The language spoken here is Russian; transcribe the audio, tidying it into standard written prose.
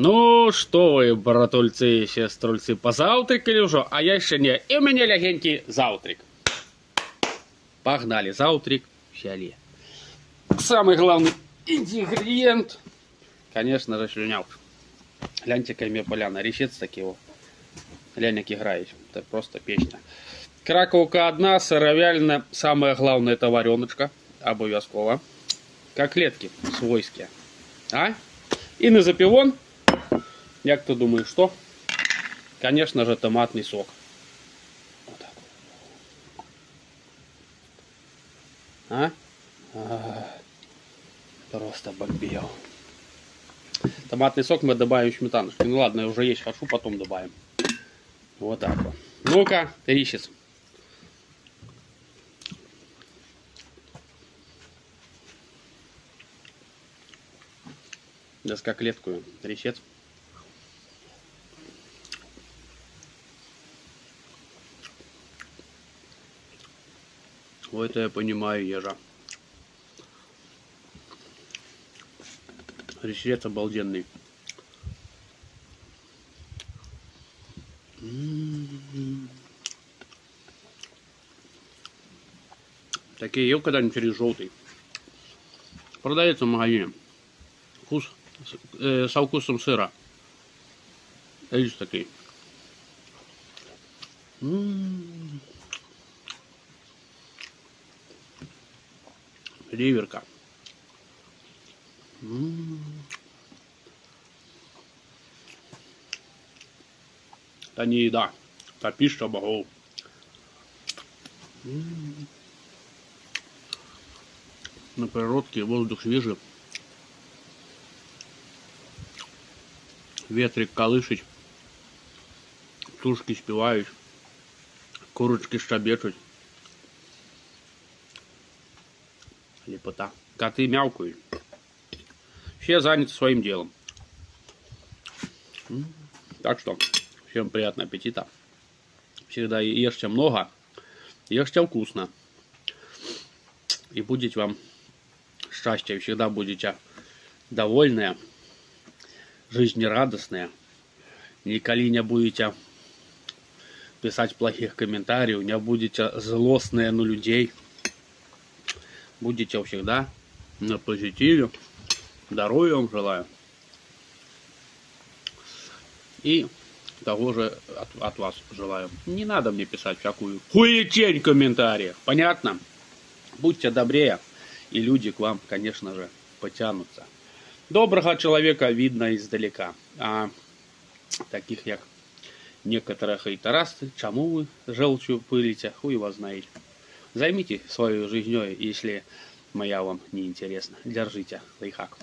Ну, что вы, братульцы и сеструльцы, позавтракали уже, а я еще не. И у меня легенький завтрак. Погнали, завтрак взяли. Самый главный ингредиент, конечно же, слюнявка. Гляньте, какая поляна, речец таки его. Глянь, как играешь, это просто песня. Краковка одна, сыровяльна, самое главное это вареночка, обовязково. Котлетки свойские. А? И на запивон, як ты думаешь, что? Конечно же, томатный сок. Вот так. Просто бомбил. Томатный сок мы добавим сметаночку. Ну ладно, я уже есть хочу, потом добавим. Вот так вот. Ну-ка, рисец. Да с котлеткой рисец. Вот это я понимаю, ежа. Рисец обалденный. Такие ел когда-нибудь через желтый. Продается в магазине. Вкус со вкусом сыра. Видишь, такие. Ливерка. Это не еда, это пища богов. На природке воздух свежий. Ветрик колышить. Птушки спевают. Курочки щебечут. Лепота. Коты мяукают. Все заняты своим делом. Так что, всем приятного аппетита. Всегда ешьте много, ешьте вкусно. И будет вам счастье. И всегда будете довольные, жизнерадостные. Николи не будете писать плохих комментариев, не будете злостные на людей. Будете всегда на позитиве. Здоровья вам желаю. И того же от вас желаю. Не надо мне писать всякую хуетень в комментариях. Понятно? Будьте добрее, и люди к вам, конечно же, потянутся. Доброго человека видно издалека. А таких, як некоторые хейтерасты, чему вы желчью пылите, хуй вас знает. Займите свою жизнью, если моя вам не интересна. Держите лайфхак.